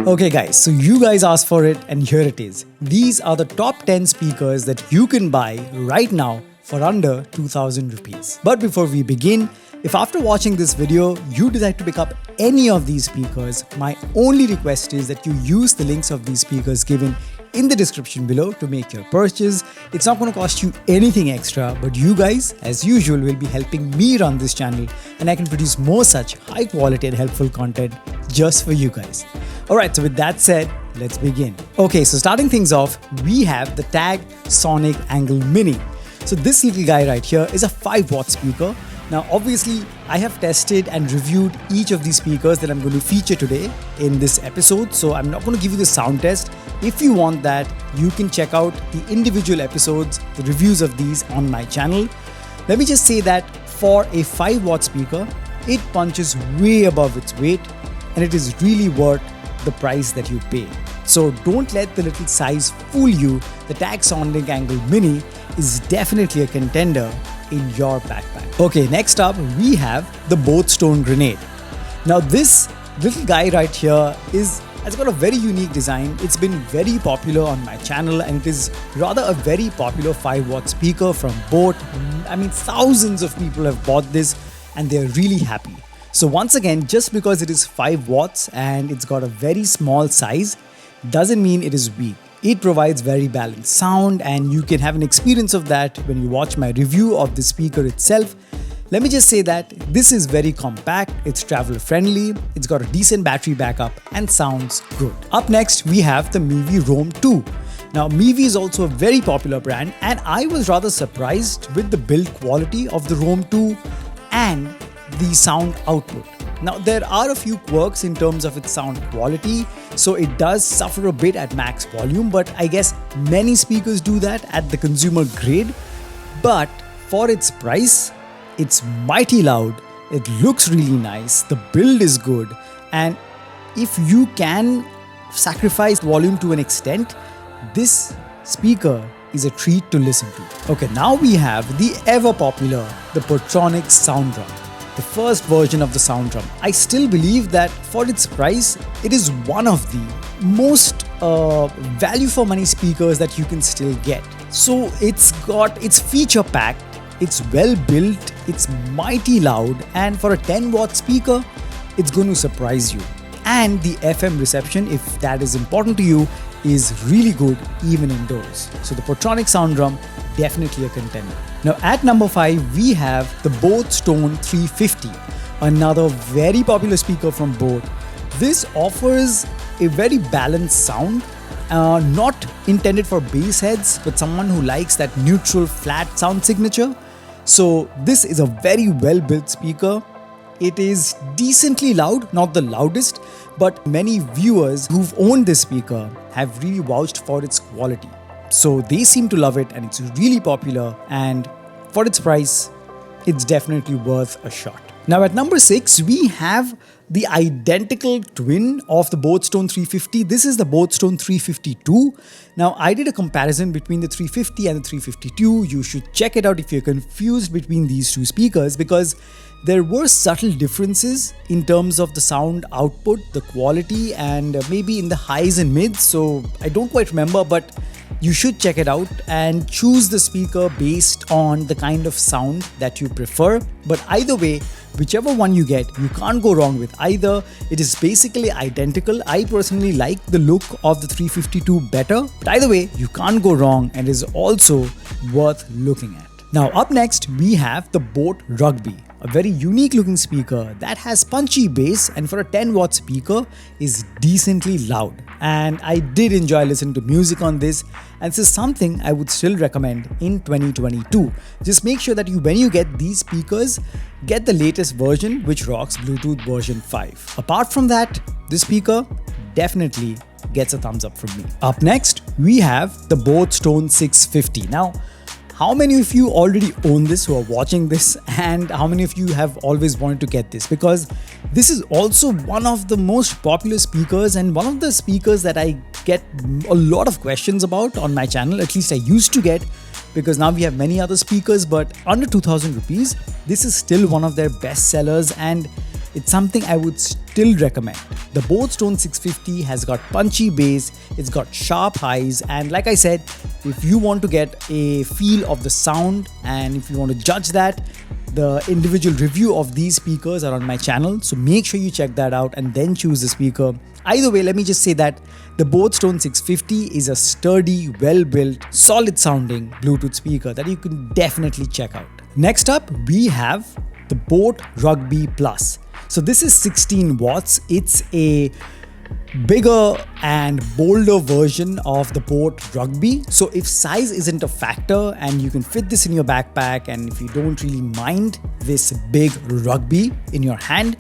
Okay guys, so you guys asked for it and here it is. These are the top 10 speakers that you can buy right now for under 2000 rupees. But before we begin, if after watching this video you decide to pick up any of these speakers, my only request is that you use the links of these speakers given in the description below to make your purchase. It's not going to cost you anything extra, but you guys, as usual, will be helping me run this channel and I can produce more such high quality and helpful content just for you guys. Alright, so with that said, let's begin. Okay, so starting things off, we have the Tag Sonic Angle Mini. So this little guy right here is a 5-watt speaker. Now obviously I have tested and reviewed each of these speakers that I'm going to feature today in this episode, so I'm not going to give you the sound test. If you want that, you can check out the individual episodes, the reviews of these on my channel. Let me just say that for a 5-watt speaker, it punches way above its weight and it is really worth the price that you pay. So don't let the little size fool you. The Tag Sonic Angle Mini is definitely a contender in your backpack. Okay, next up we have the Boult Stone Grenade. Now this little guy right here has got a very unique design. It's been very popular on my channel and it is rather a very popular 5-watt speaker from Boult. I mean, thousands of people have bought this and they're really happy. So once again, just because it is 5 watts and it's got a very small size doesn't mean it is weak. It provides very balanced sound and you can have an experience of that when you watch my review of the speaker itself. Let me just say that this is very compact, it's travel friendly, it's got a decent battery backup and sounds good. Up next we have the Mivi Roam 2. Now Mivi is also a very popular brand and I was rather surprised with the build quality of the Roam 2 and the sound output. Now there are a few quirks in terms of its sound quality, so it does suffer a bit at max volume, but I guess many speakers do that at the consumer grade. But for its price, it's mighty loud, it looks really nice, the build is good, and if you can sacrifice volume to an extent, this speaker is a treat to listen to. Okay, now we have the ever popular, the Portronics sound drum. The first version of the sound drum. I still believe that for its price, it is one of the most value for money speakers that you can still get. So it's feature packed, it's well built, it's mighty loud, and for a 10-watt speaker, it's going to surprise you. And the FM reception, if that is important to you, is really good even indoors. So the Portronics sound drum, definitely a contender. Now at number 5 we have the Boult Stone 350, another very popular speaker from Boult. This offers a very balanced sound, not intended for bass heads but someone who likes that neutral flat sound signature. So this is a very well built speaker. It is decently loud, not the loudest, but many viewers who've owned this speaker have really vouched for its quality. So they seem to love it and it's really popular, and for its price, it's definitely worth a shot. Now at number 6, we have the identical twin of the Boult Stone 350. This is the Boult Stone 352. Now I did a comparison between the 350 and the 352. You should check it out if you're confused between these two speakers, because there were subtle differences in terms of the sound output, the quality, and maybe in the highs and mids. So I don't quite remember, but you should check it out and choose the speaker based on the kind of sound that you prefer. But either way, whichever one you get, you can't go wrong with either. It is basically identical. I personally like the look of the 352 better, but either way, you can't go wrong and is also worth looking at. Now up next, we have the Boult Rugby, a very unique looking speaker that has punchy bass and for a 10-watt speaker is decently loud. And I did enjoy listening to music on this, and this is something I would still recommend in 2022. Just make sure that when you get these speakers, get the latest version which rocks Bluetooth version 5. Apart from that, this speaker definitely gets a thumbs up from me. Up next, we have the Boult Stone 650. Now, how many of you already own this who are watching this, and how many of you have always wanted to get this? Because this is also one of the most popular speakers and one of the speakers that I get a lot of questions about on my channel. At least I used to get, because now we have many other speakers, but under 2000 rupees, this is still one of their best sellers. And it's something I would still recommend. The Boult 650 has got punchy bass, it's got sharp highs, and like I said, if you want to get a feel of the sound and if you want to judge that, the individual review of these speakers are on my channel, so make sure you check that out and then choose the speaker. Either way, let me just say that the Boult 650 is a sturdy, well-built, solid-sounding Bluetooth speaker that you can definitely check out. Next up, we have the Boult Rugby Plus. So this is 16 watts. It's a bigger and bolder version of the Boult Rugby. So if size isn't a factor and you can fit this in your backpack, and if you don't really mind this big Rugby in your hand,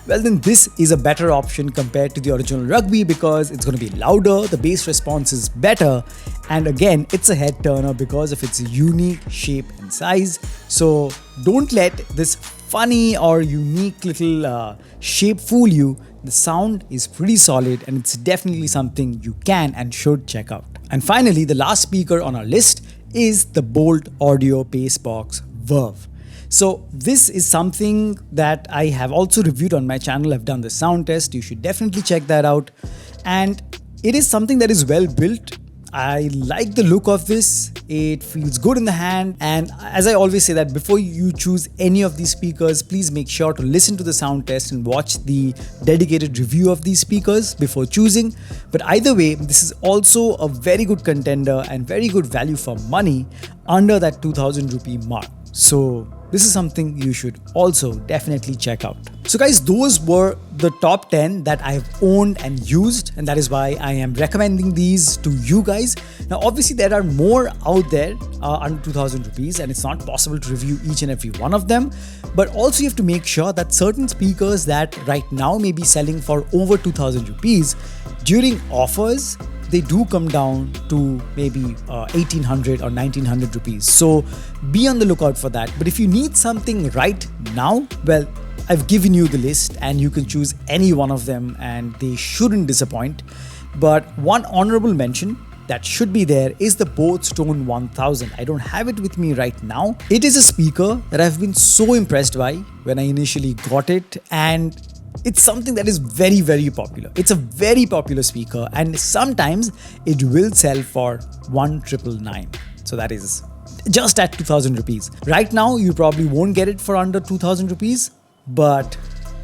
well then this is a better option compared to the original Rugby because it's going to be louder, the bass response is better, and again it's a head turner because of its unique shape and size. So don't let this funny or unique little shape fool you. The sound is pretty solid and it's definitely something you can and should check out. And finally, the last speaker on our list is the Boult Audio Pacebox Verve. So this is something that I have also reviewed on my channel. I've done the sound test. You should definitely check that out. And it is something that is well built. I like the look of this. It feels good in the hand. And as I always say that before you choose any of these speakers, please make sure to listen to the sound test and watch the dedicated review of these speakers before choosing. But either way, this is also a very good contender and very good value for money under that 2000 rupee mark. So this is something you should also definitely check out. So guys, those were the top 10 that I've owned and used, and that is why I am recommending these to you guys. Now obviously there are more out there under 2000 rupees and it's not possible to review each and every one of them, but also you have to make sure that certain speakers that right now may be selling for over 2000 rupees, during offers they do come down to maybe 1800 or 1900 rupees. So be on the lookout for that. But if you need something right now, well, I've given you the list and you can choose any one of them and they shouldn't disappoint. But one honorable mention that should be there is the Boat Stone 1000. I don't have it with me right now. It is a speaker that I've been so impressed by when I initially got it, and it's something that is very, very popular. It's a very popular speaker and sometimes it will sell for 1999. So that is just at 2000 rupees. Right now, you probably won't get it for under 2000 rupees, but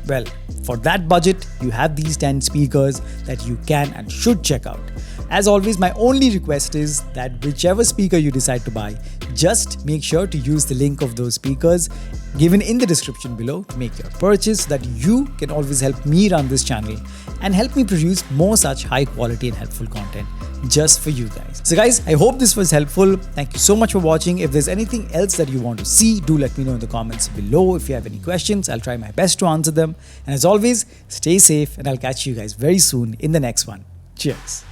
well, for that budget, you have these 10 speakers that you can and should check out. As always, my only request is that whichever speaker you decide to buy, just make sure to use the link of those speakers given in the description below to make your purchase so that you can always help me run this channel and help me produce more such high quality and helpful content just for you guys. So guys, I hope this was helpful. Thank you so much for watching. If there's anything else that you want to see, do let me know in the comments below. If you have any questions, I'll try my best to answer them. And as always, stay safe and I'll catch you guys very soon in the next one. Cheers.